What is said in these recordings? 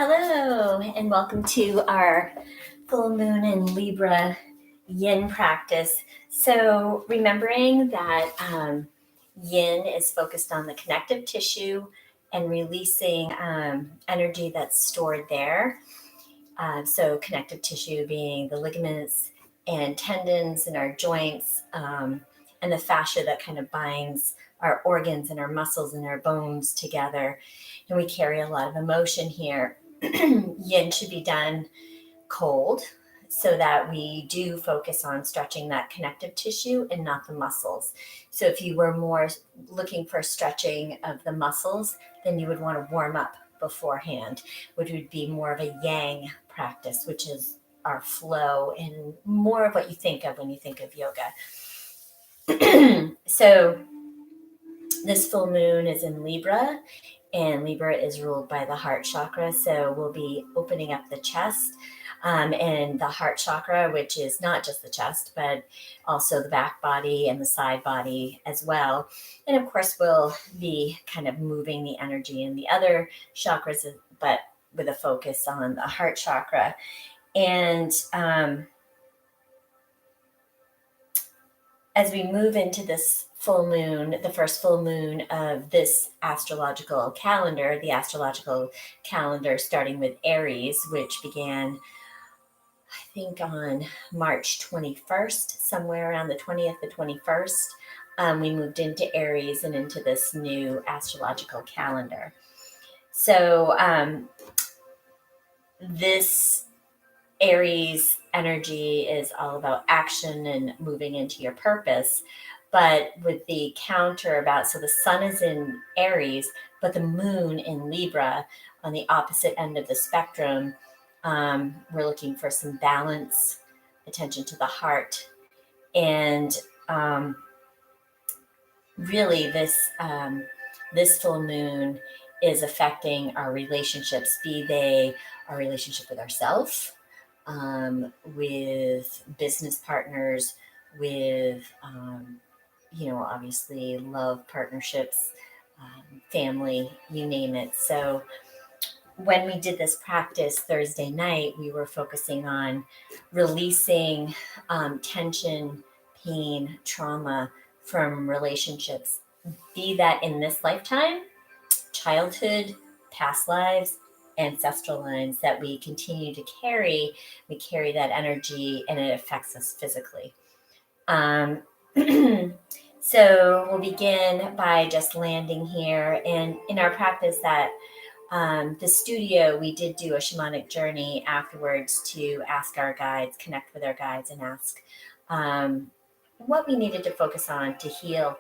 Hello, and welcome to our full moon in Libra yin practice. So, remembering that yin is focused on the connective tissue and releasing energy that's stored there. So, connective tissue being the ligaments and tendons in our joints, and the fascia that kind of binds our organs and our muscles and our bones together. And we carry a lot of emotion here. Yin should be done cold so that we do focus on stretching that connective tissue and not the muscles. So if you were more looking for stretching of the muscles, then you would want to warm up beforehand, which would be more of a yang practice, which is our flow and more of what you think of when you think of yoga. So this full moon is in Libra, and Libra is ruled by the heart chakra. So we'll be opening up the chest and the heart chakra, which is not just the chest, but also the back body and the side body as well. And of course, we'll be kind of moving the energy in the other chakras, but with a focus on the heart chakra. And as we move into this full moon, the first full moon of this astrological calendar, the astrological calendar starting with Aries, which began, I think, on March 21st, somewhere around the 20th, the 21st, we moved into Aries and into this new astrological calendar. So this Aries energy is all about action and moving into your purpose. But with the counter about, so the sun is in Aries, but the moon in Libra on the opposite end of the spectrum, we're looking for some balance, attention to the heart. And really this full moon is affecting our relationships, be they our relationship with ourselves, with business partners, with, obviously love partnerships, family, you name it. So when we did this practice Thursday night, we were focusing on releasing tension, pain, trauma from relationships, be that in this lifetime, childhood, past lives, ancestral lines that we continue to carry. We carry that energy and it affects us physically. So we'll begin by just landing here. And in our practice at the studio, we did do a shamanic journey afterwards to ask our guides, connect with our guides, and ask what we needed to focus on to heal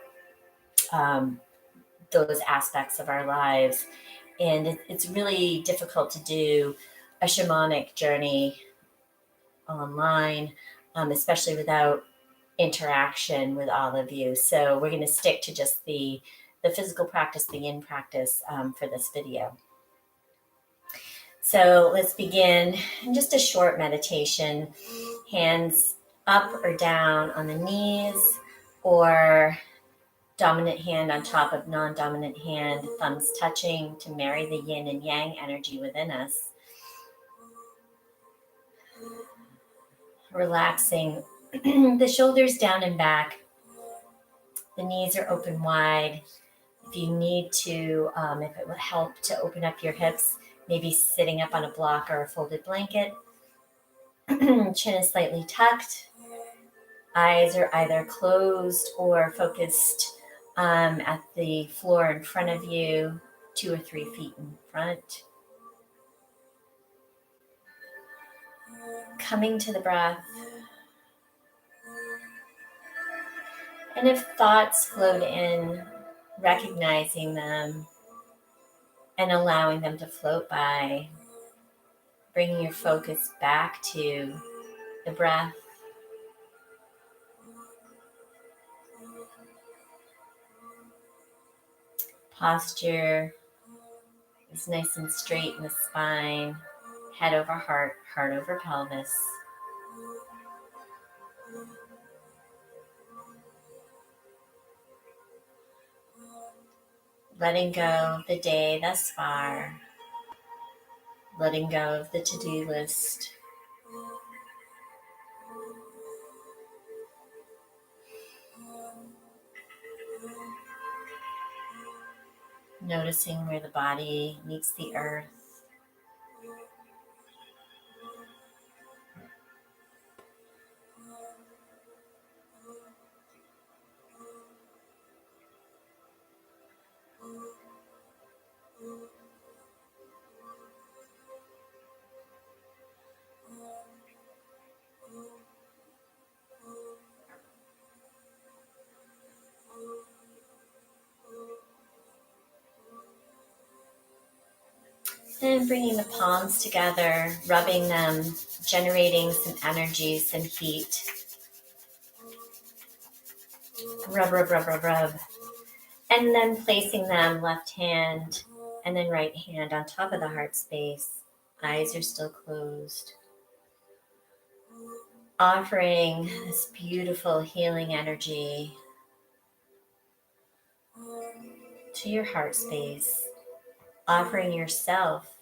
those aspects of our lives. And it's really difficult to do a shamanic journey online, especially without interaction with all of you. So we're going to stick to just the physical practice, the yin practice for this video. So let's begin just a short meditation, hands up or down on the knees, or dominant hand on top of non-dominant hand, thumbs touching to marry the yin and yang energy within us. Relaxing the shoulders down and back. The knees are open wide. If you need to, if it would help to open up your hips, maybe sitting up on a block or a folded blanket. Chin is slightly tucked. Eyes are either closed or focused at the floor in front of you, 2 or 3 feet in front. Coming to the breath. And if thoughts float in, recognizing them and allowing them to float by, bringing your focus back to the breath. Posture is nice and straight in the spine, head over heart, heart over pelvis. Letting go of the day thus far. letting go of the to-do list. Noticing where the body meets the earth. And bringing the palms together, rubbing them, generating some energy, some heat. Rub, rub, rub, rub, rub. And then placing them left hand and then right hand on top of the heart space. Eyes are still closed. Offering this beautiful healing energy to your heart space. Offering yourself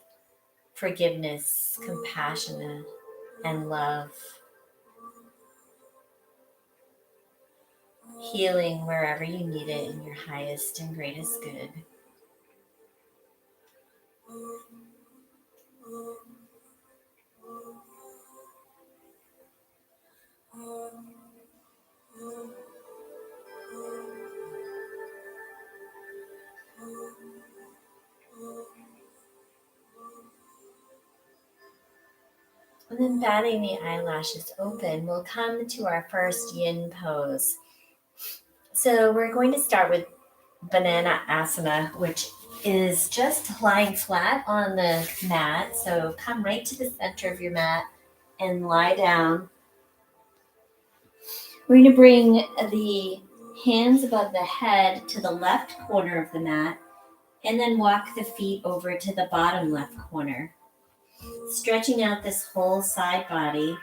forgiveness, compassion, and love. Healing wherever you need it in your highest and greatest good. And then batting the eyelashes open, we'll come to our first yin pose. So we're going to start with banana asana, which is just lying flat on the mat. So come right to the center of your mat and lie down. We're going to bring the hands above the head to the left corner of the mat and then walk the feet over to the bottom left corner. Stretching out this whole side body,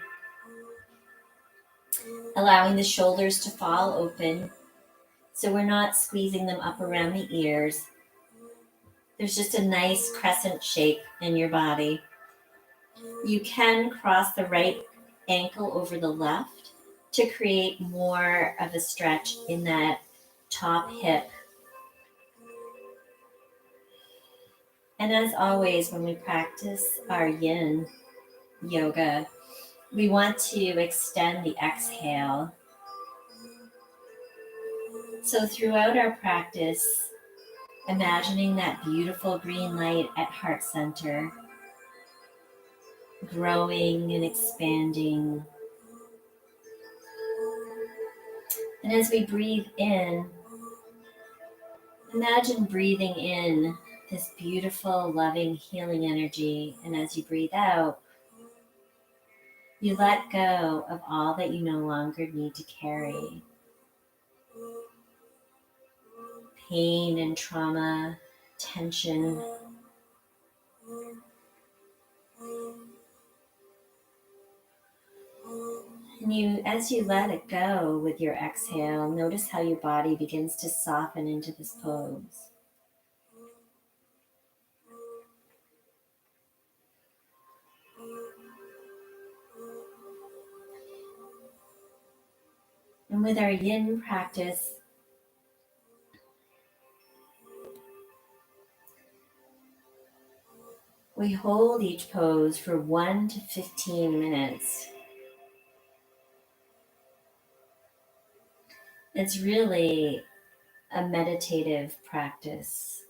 allowing the shoulders to fall open so we're not squeezing them up around the ears. There's just a nice crescent shape in your body. You can cross the right ankle over the left to create more of a stretch in that top hip. And as always, when we practice our yin yoga, we want to extend the exhale. So throughout our practice, imagining that beautiful green light at heart center, growing and expanding. And as we breathe in, imagine breathing in this beautiful, loving, healing energy. And as you breathe out, you let go of all that you no longer need to carry. Pain and trauma, tension. And as you let it go with your exhale, notice how your body begins to soften into this pose. And with our yin practice, we hold each pose for 1 to 15 minutes. It's really a meditative practice.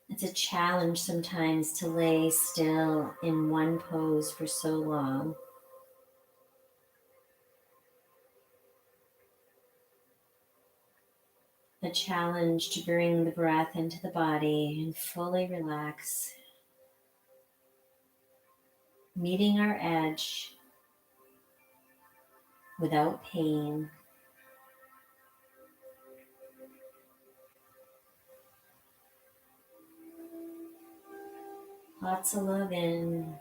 It's a challenge sometimes to lay still in one pose for so long. A challenge to bring the breath into the body and fully relax, meeting our edge without pain. Lots of love in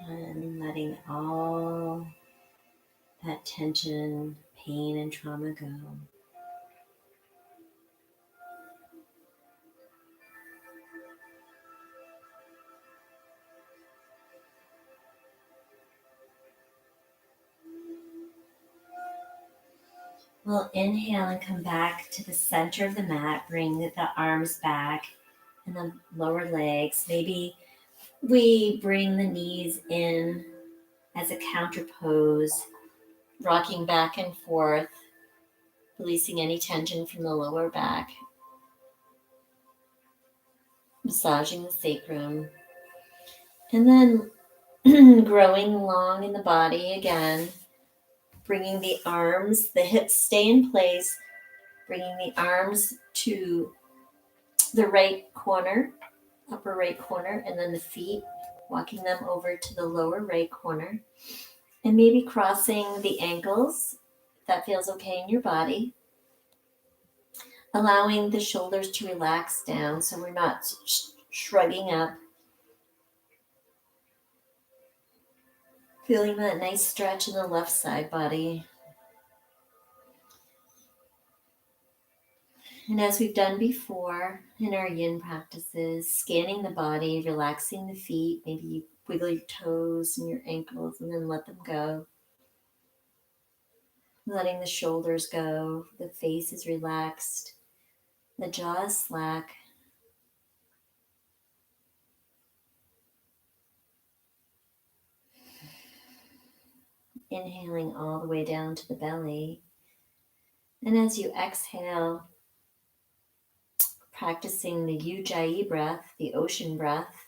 and letting all that tension, pain, and trauma go. We'll inhale and come back to the center of the mat. Bring the arms back and the lower legs. Maybe we bring the knees in as a counter pose, rocking back and forth, releasing any tension from the lower back, massaging the sacrum, and then growing long in the body again, bringing the arms, the hips stay in place, bringing the arms to the right corner, upper right corner, and then the feet, walking them over to the lower right corner, and maybe crossing the ankles, if that feels okay in your body. Allowing the shoulders to relax down so we're not shrugging up. Feeling that nice stretch in the left side body. And as we've done before in our yin practices, scanning the body, relaxing the feet, maybe you wiggle your toes and your ankles and then let them go. Letting the shoulders go, the face is relaxed, the jaw is slack. Inhaling all the way down to the belly. And as you exhale, practicing the Ujjayi breath, the ocean breath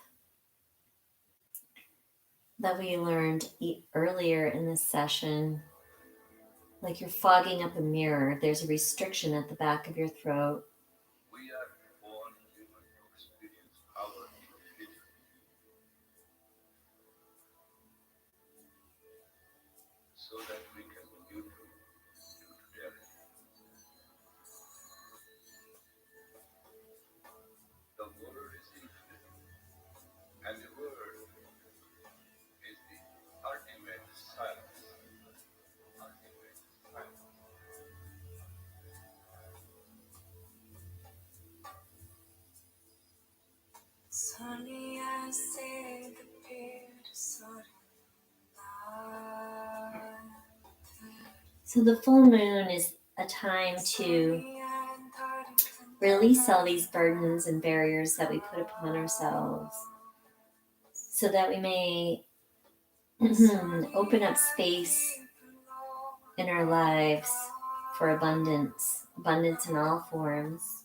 that we learned earlier in this session. Like you're fogging up a mirror, there's a restriction at the back of your throat. We are born human to experience our infinity. So that we can be neutral to totality. The word is infinite, and the word is the ultimate silence. Ultimate silence. So the full moon is a time to release all these burdens and barriers that we put upon ourselves so that we may open up space in our lives for abundance in all forms.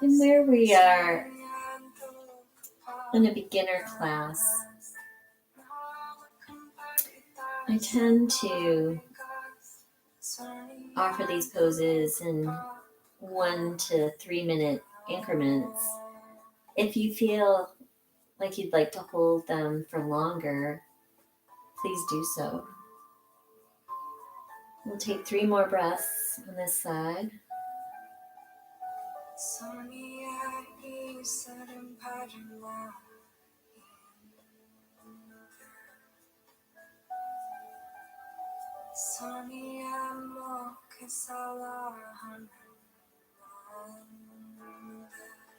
And where we are in a beginner class, I tend to offer these poses in 1 to 3 minute increments. If you feel like you'd like to hold them for longer, please do so. We'll take 3 more breaths on this side.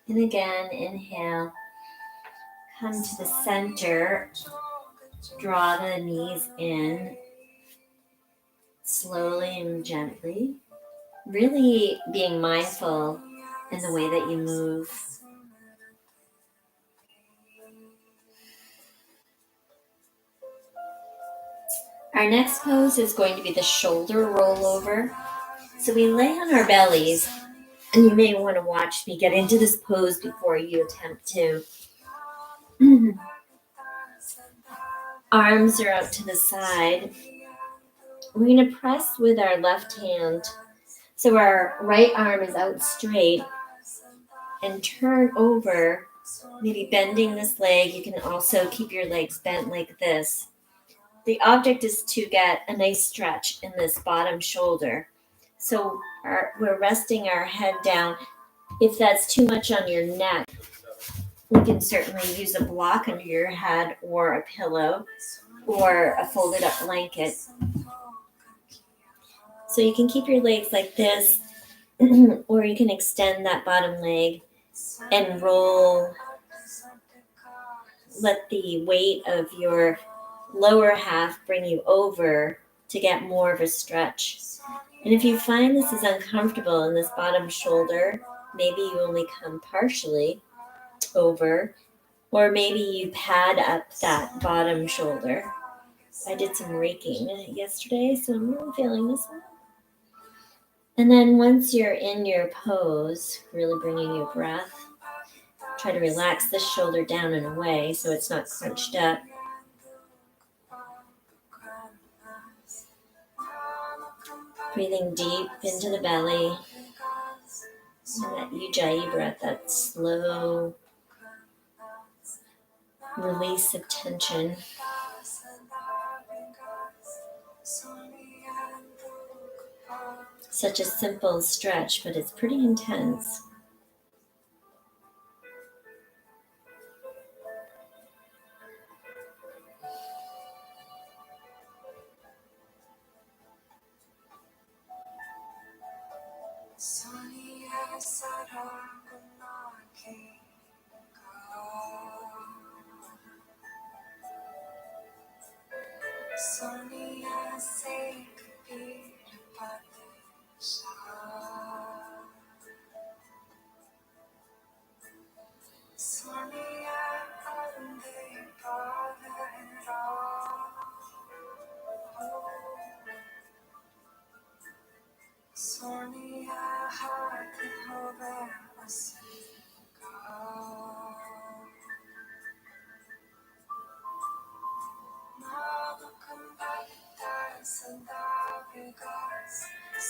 And again, inhale, come to the center, draw the knees in slowly and gently, really being mindful in the way that you move. Our next pose is going to be the shoulder rollover. So we lay on our bellies, and you may want to watch me get into this pose before you attempt to. Arms are out to the side. We're going to press with our left hand. So our right arm is out straight and turn over, maybe bending this leg. You can also keep your legs bent like this. The object is to get a nice stretch in this bottom shoulder. So we're resting our head down. If that's too much on your neck, You can certainly use a block under your head or a pillow or a folded up blanket. So you can keep your legs like this, or you can extend that bottom leg and roll. Let the weight of your lower half bring you over to get more of a stretch. And if you find this is uncomfortable in this bottom shoulder, maybe you only come partially over, or maybe you pad up that bottom shoulder. I did some raking yesterday, so I'm really feeling this one. And then once you're in your pose, really bringing your breath, try to relax this shoulder down and away so it's not crunched up. Breathing deep into the belly. And that Ujjayi breath, that slow release of tension. Such a simple stretch, but it's pretty intense.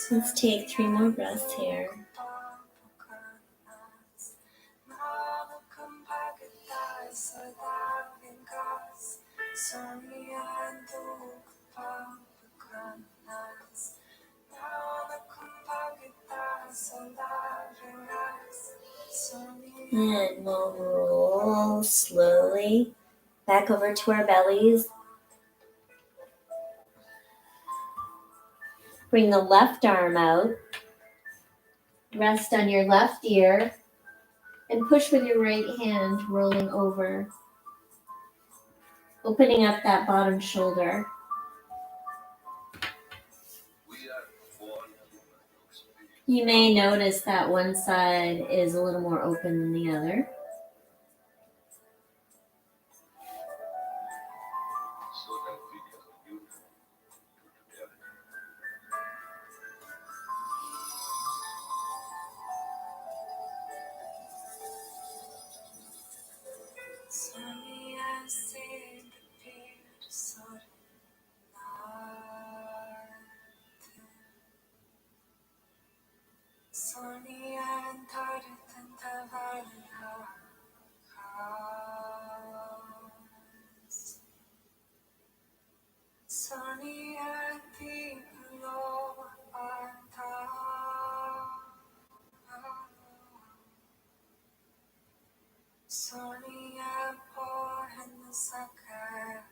Let's take 3 more breaths here. And we'll roll slowly back over to our bellies. Bring the left arm out. Rest on your left ear. And push with your right hand, rolling over. Opening up that bottom shoulder. You may notice that one side is a little more open than the other. So that we can use to together.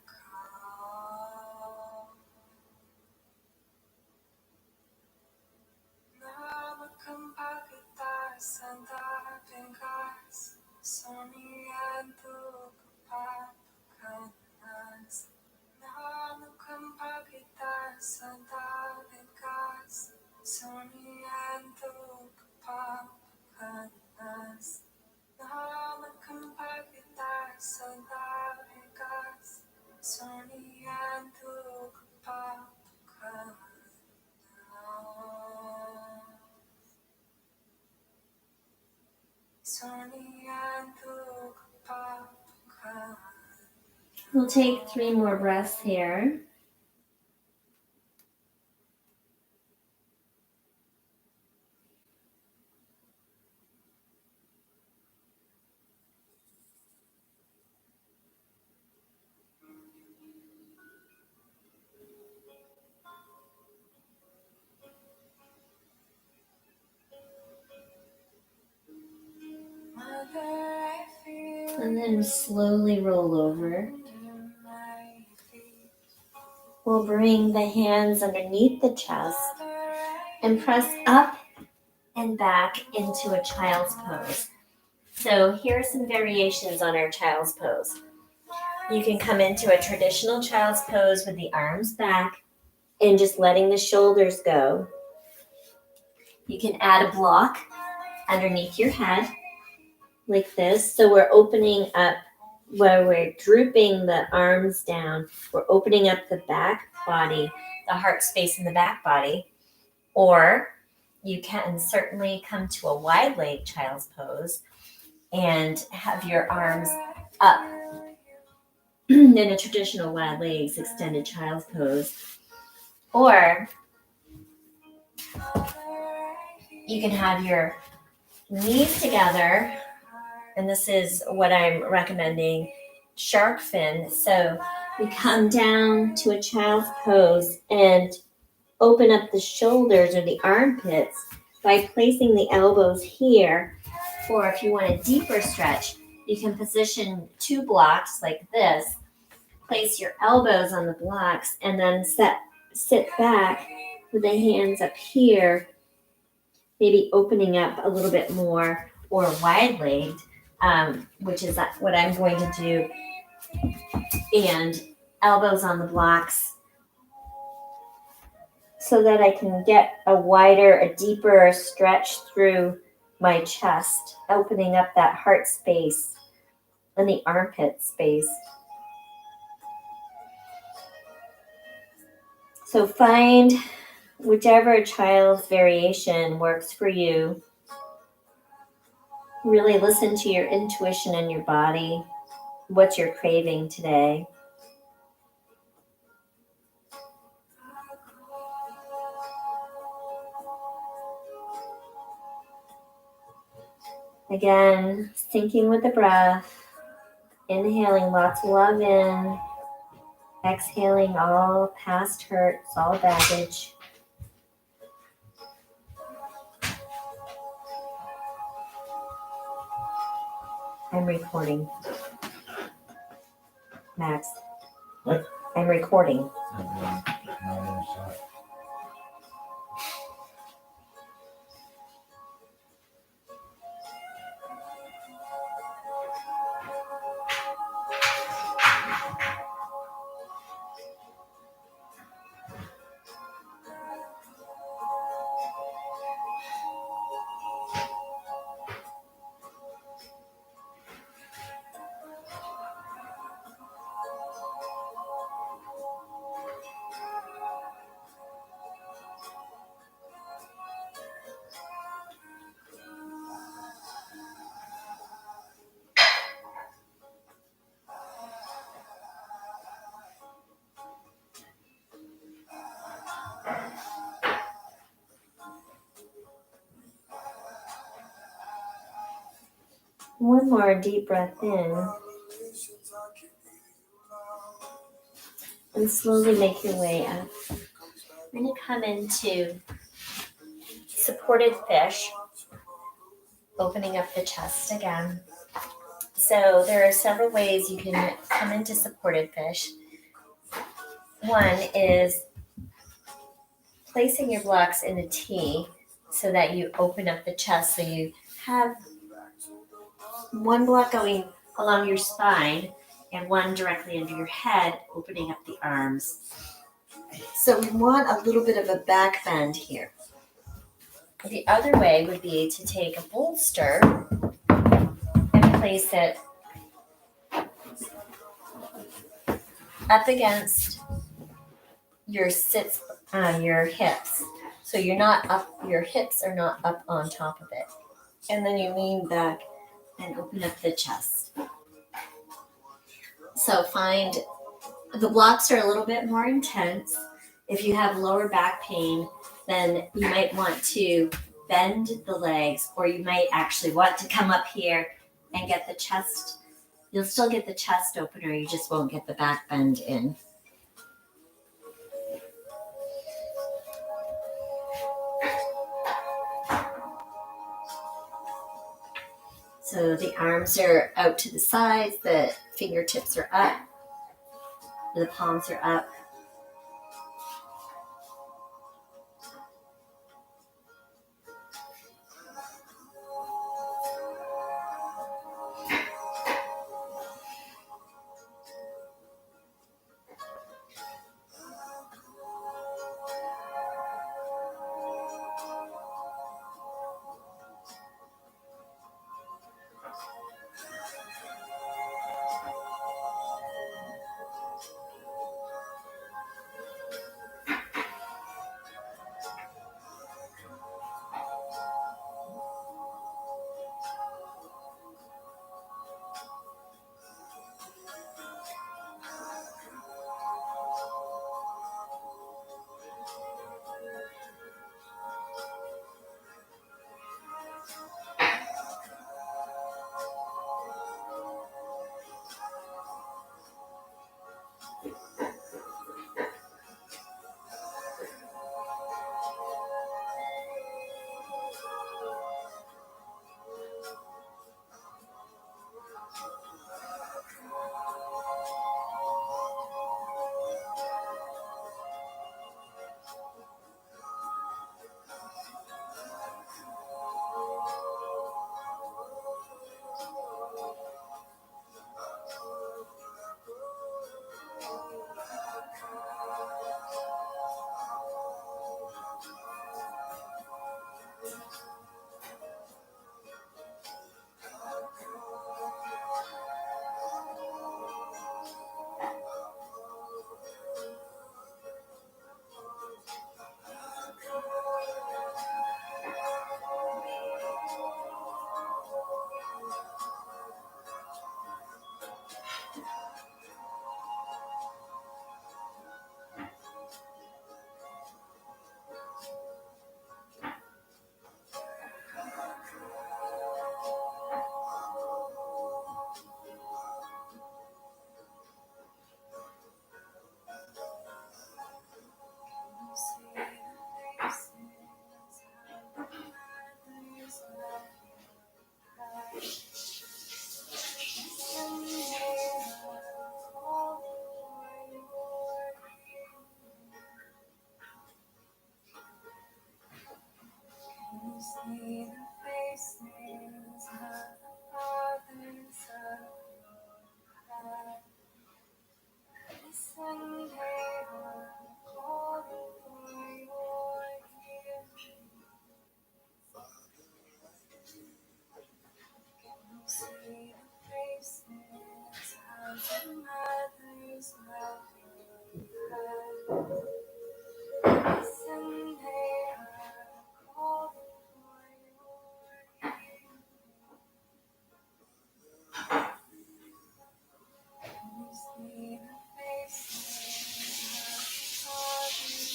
We'll take 3 more breaths here. And then slowly roll over. We'll bring the hands underneath the chest and press up and back into a child's pose. So here are some variations on our child's pose. You can come into a traditional child's pose with the arms back and just letting the shoulders go. You can add a block underneath your head like this. So we're opening up where we're drooping the arms down. We're opening up the back body, the heart space in the back body. Or you can certainly come to a wide leg child's pose and have your arms up in a traditional wide legs extended child's pose. Or you can have your knees together, and this is what I'm recommending, shark fin. So we come down to a child's pose and open up the shoulders or the armpits by placing the elbows here. Or if you want a deeper stretch, you can position 2 blocks like this, place your elbows on the blocks, and then sit back with the hands up here, maybe opening up a little bit more, or wide-legged, which is what I'm going to do, and elbows on the blocks so that I can get a deeper stretch through my chest, opening up that heart space and the armpit space. So find whichever child's variation works for you. Really listen to your intuition and your body, what you're craving today. Again, syncing with the breath, inhaling lots of love in, exhaling all past hurts, all baggage. I'm recording. Max. What? I'm recording. One more deep breath in. And slowly make your way up. We're going to come into supported fish, opening up the chest again. So there are several ways you can come into supported fish. One is placing your blocks in a T so that you open up the chest. So you have one block going along your spine and one directly under your head, opening up the arms. So we want a little bit of a back bend here. The other way would be to take a bolster and place it up against your hips. So you're not up, your hips are not up on top of it. And then you lean back and open up the chest. So find the blocks are a little bit more intense. If you have lower back pain, then you might want to bend the legs, or you might actually want to come up here and get the chest. You'll still get the chest opener, you just won't get the back bend in. So the arms are out to the sides, the fingertips are up, the palms are up. See the faces of the fathers of God. Listen, they are calling for your healing. See the faces of the mothers of God. Listen, they are calling for your healing. See the faces of the fathers of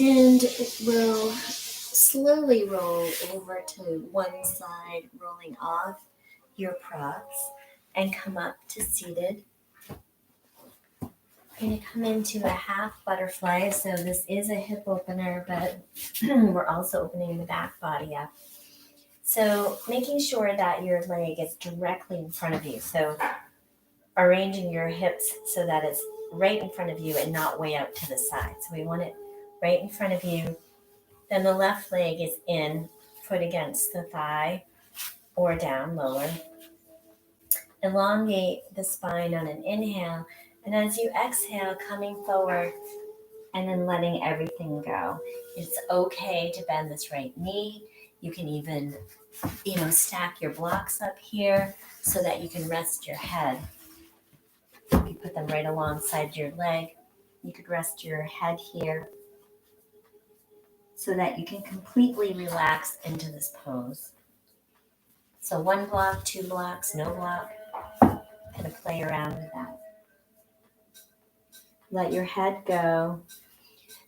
And it will slowly roll over to one side, rolling off your props and come up to seated. We're going to come into a half butterfly. So this is a hip opener, but we're also opening the back body up. So making sure that your leg is directly in front of you. So arranging your hips so that it's right in front of you and not way out to the side. So we want it right in front of you. Then the left leg is in, foot against the thigh or down lower. Elongate the spine on an inhale. And as you exhale, coming forward and then letting everything go. It's okay to bend this right knee. You can even, stack your blocks up here so that you can rest your head. You put them right alongside your leg. You could rest your head here so that you can completely relax into this pose. So 1 block, 2 blocks, no block. Kind of play around with that. Let your head go.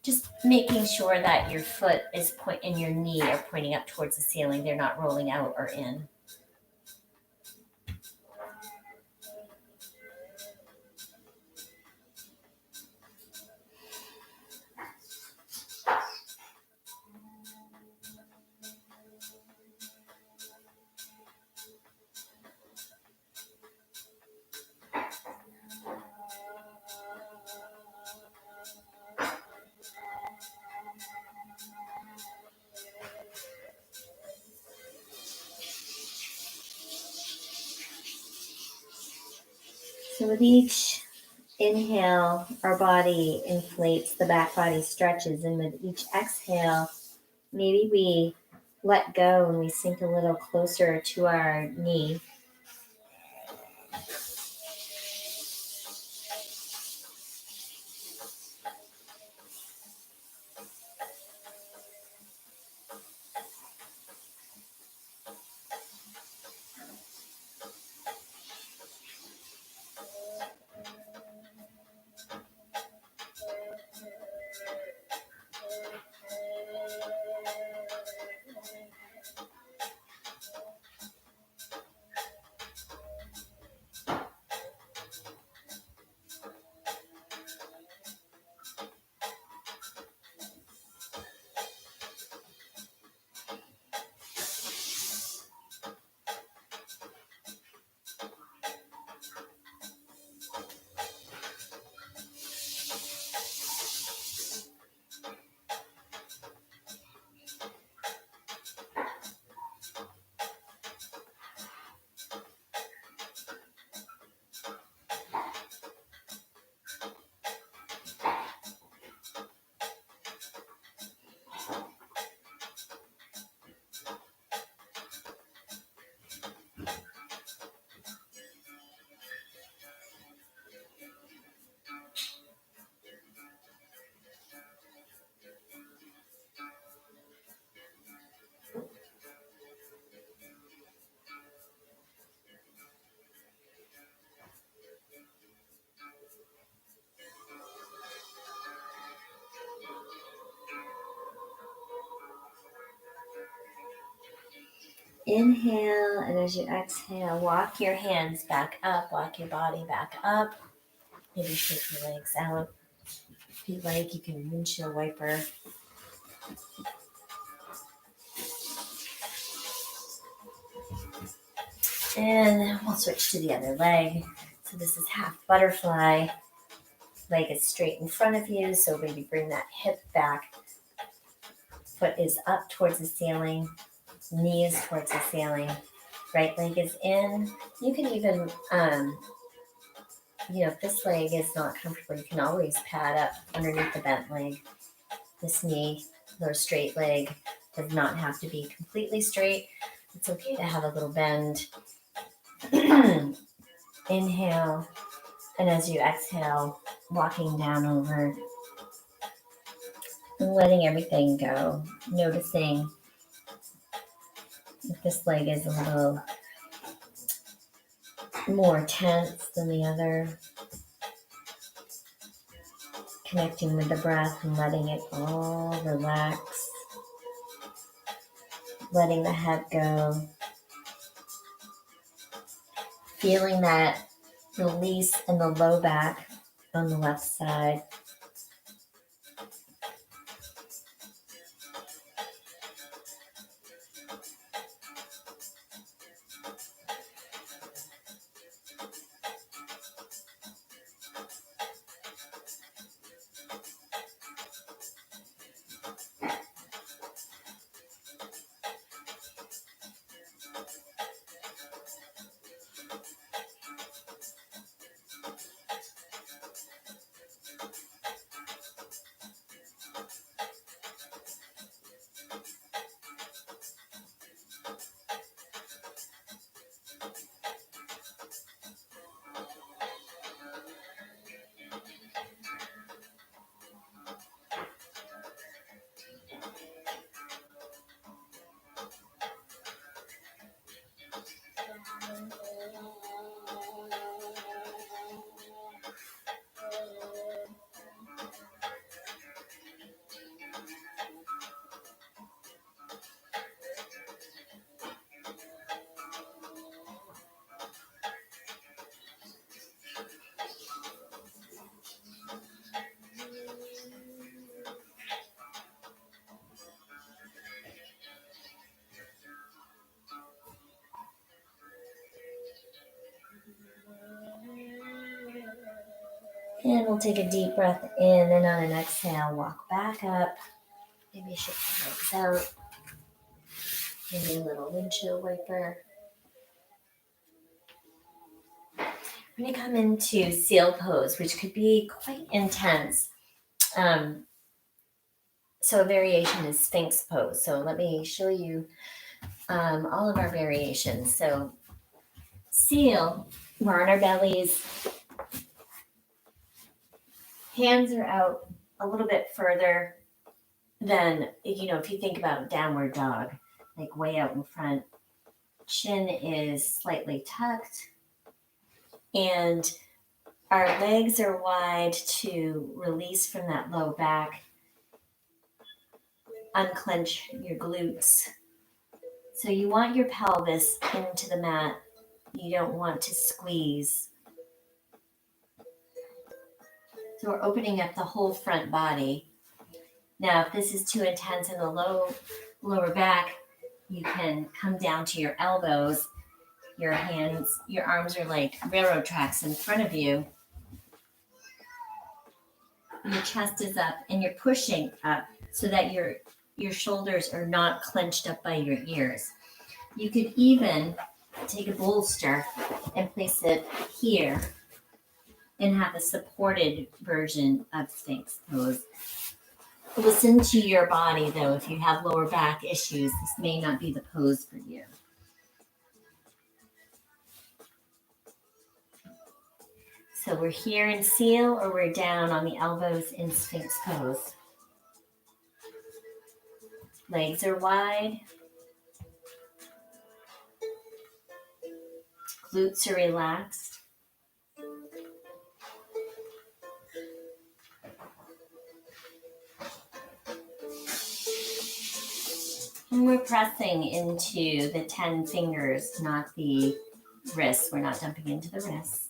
Just making sure that your foot is and your knee are pointing up towards the ceiling. They're not rolling out or in. So with each inhale, our body inflates, the back body stretches, and with each exhale, maybe we let go and we sink a little closer to our knee. Inhale, and as you exhale, walk your hands back up, walk your body back up. Maybe shake your legs out. If you like, you can windshield wiper. And we'll switch to the other leg. So this is half butterfly. Leg is straight in front of you, so maybe bring that hip back. Foot is up towards the ceiling, knee is towards the ceiling. Right leg is in. You can even, if this leg is not comfortable, you can always pad up underneath the bent leg. This knee or straight leg does not have to be completely straight. It's okay to have a little bend. Inhale, and as you exhale, walking down over and letting everything go. Noticing if this leg is a little more tense than the other. Connecting with the breath and letting it all relax. Letting the head go. Feeling that release in the low back on the left side. And we'll take a deep breath in, and on an exhale, walk back up. Maybe shake your legs out. Maybe a little windshield wiper. We're going to come into seal pose, which could be quite intense. So a variation is Sphinx pose. So let me show you all of our variations. So seal, we're on our bellies. Hands are out a little bit further than, if you think about downward dog, like way out in front. Chin is slightly tucked. And our legs are wide to release from that low back. Unclench your glutes. So you want your pelvis into the mat. You don't want to squeeze. So we're opening up the whole front body. Now, if this is too intense in the lower back, you can come down to your elbows. Your arms are like railroad tracks in front of you. Your chest is up and you're pushing up so that your shoulders are not clenched up by your ears. You could even take a bolster and place it here and have a supported version of Sphinx pose. Listen to your body though. If you have lower back issues, this may not be the pose for you. So we're here in seal or we're down on the elbows in Sphinx pose. Legs are wide. Glutes are relaxed. And we're pressing into the 10 fingers, not the wrists. We're not dumping into the wrists.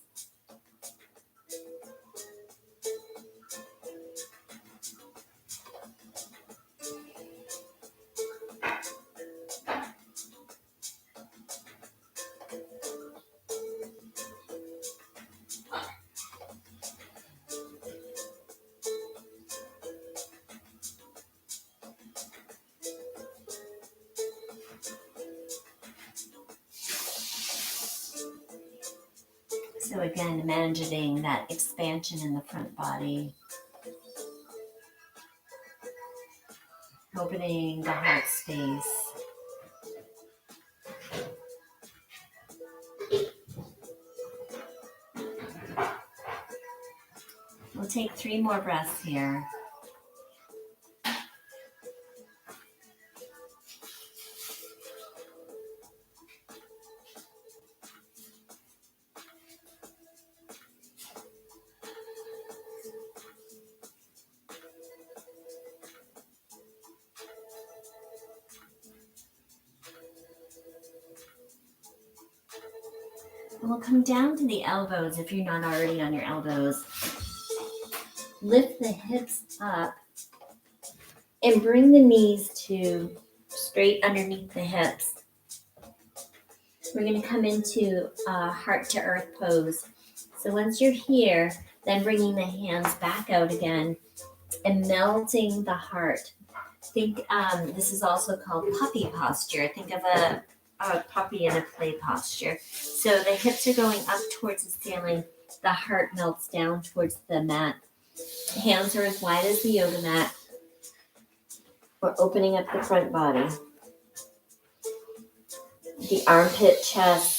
So again, imagining that expansion in the front body. Opening the heart space. We'll take 3 more breaths here. We'll come down to the elbows if you're not already on your elbows. Lift the hips up and bring the knees to straight underneath the hips. We're going to come into heart to earth pose. So once you're here, then bringing the hands back out again and melting the heart. Think this is also called puppy posture. Think of a puppy in a play posture. So the hips are going up towards the ceiling. The heart melts down towards the mat. Hands are as wide as the yoga mat. We're opening up the front body. The armpit, chest.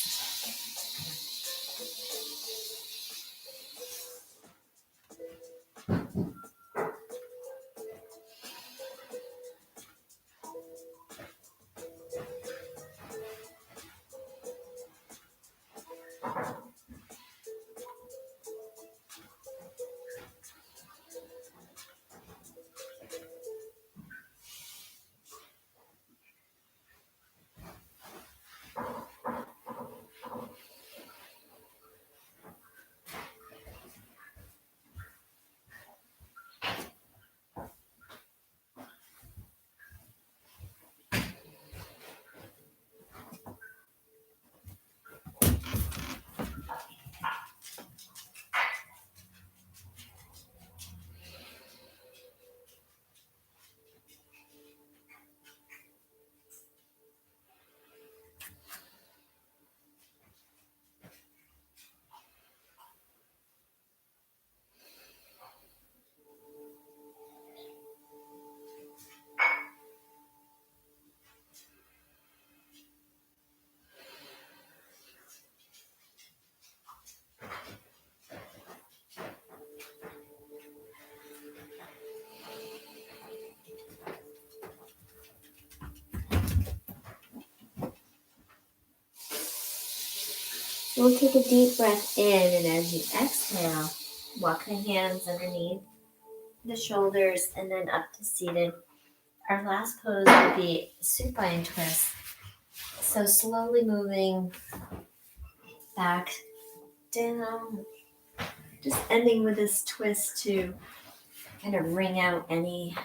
So we'll take a deep breath in, and as you exhale, walk the hands underneath the shoulders and then up to seated. Our last pose would be supine twist. So slowly moving back down, just ending with this twist to kind of wring out any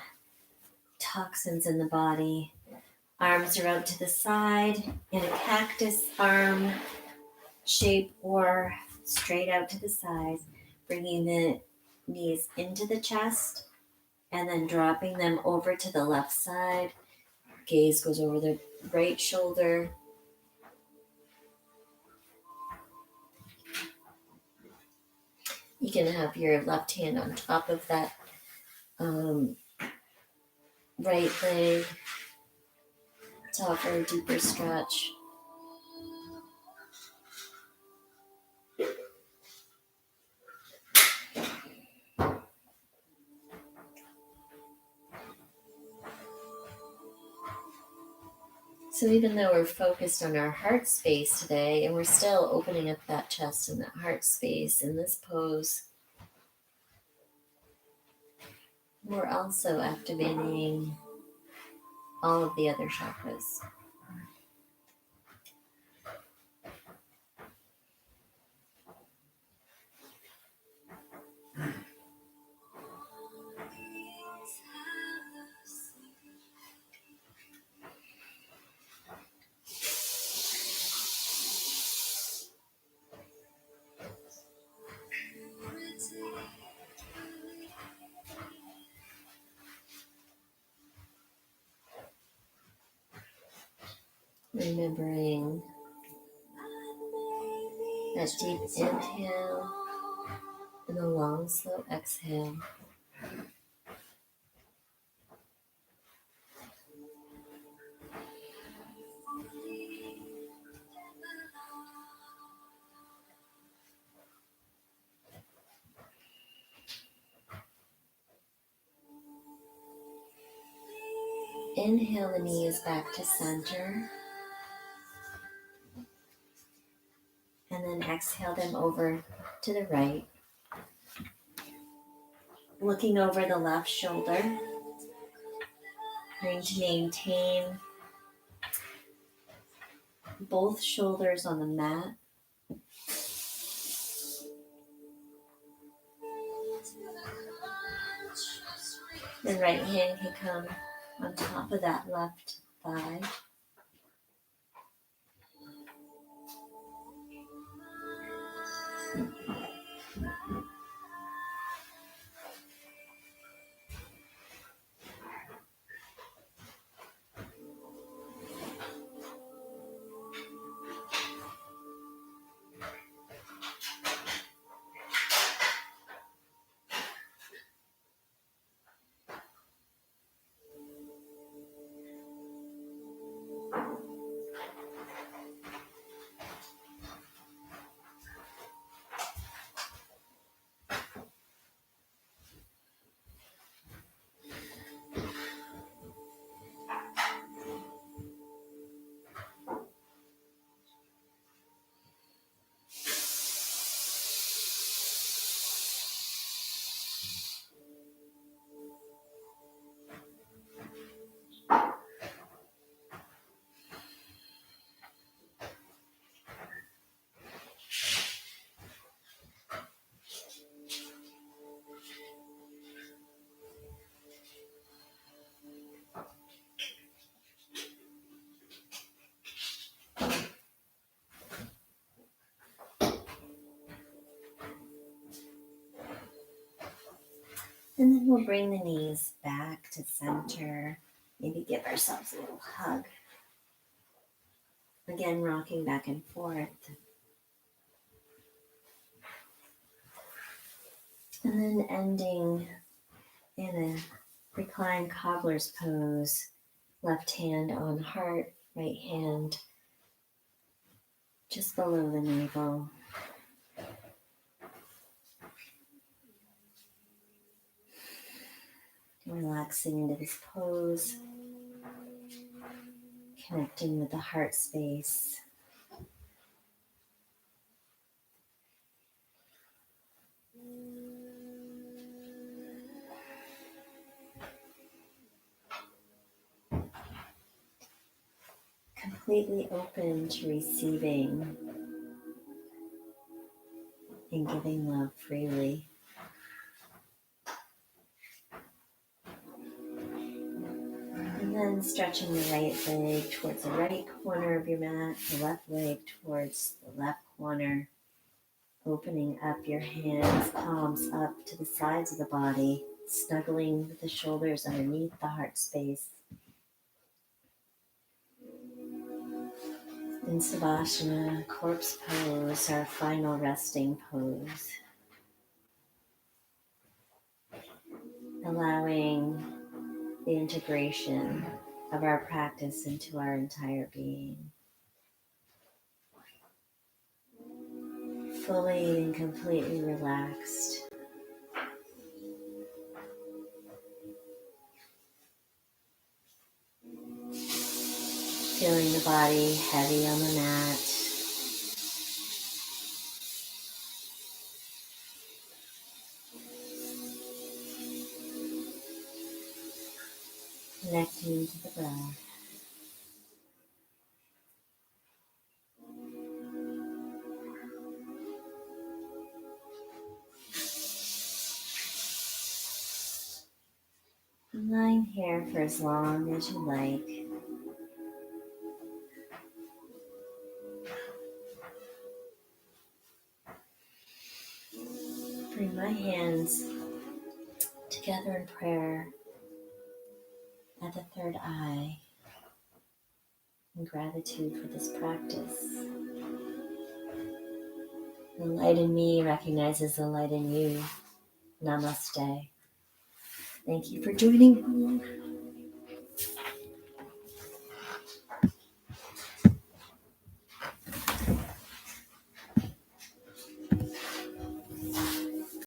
toxins in the body. Arms are out to the side in a cactus arm shape or straight out to the side, bringing the knees into the chest and then dropping them over to the left side. Gaze goes over the right shoulder. You can have your left hand on top of that right leg to offer a deeper stretch. So even though we're focused on our heart space today, and we're still opening up that chest and that heart space in this pose, we're also activating all of the other chakras. Remembering that deep inhale and a long, slow exhale. Inhale the knees back to center. And then exhale them over to the right. Looking over the left shoulder. Trying to maintain both shoulders on the mat. The right hand can come on top of that left thigh. And then we'll bring the knees back to center. Maybe give ourselves a little hug. Again, rocking back and forth. And then ending in a reclined cobbler's pose. Left hand on heart, right hand just below the navel. Relaxing into this pose, connecting with the heart space. completely open to receiving and giving love freely. And then stretching the right leg towards the right corner of your mat, the left leg towards the left corner, opening up your hands, palms up to the sides of the body, snuggling with the shoulders underneath the heart space. In Savasana, corpse pose, our final resting pose. Allowing the integration of our practice into our entire being. Fully and completely relaxed. Feeling the body heavy on the mat. Connecting to the breath. And lying here for as long as you like. Bring my hands together in prayer at the third eye in gratitude for this practice. The light in me recognizes the light in you. Namaste. Thank you for joining me.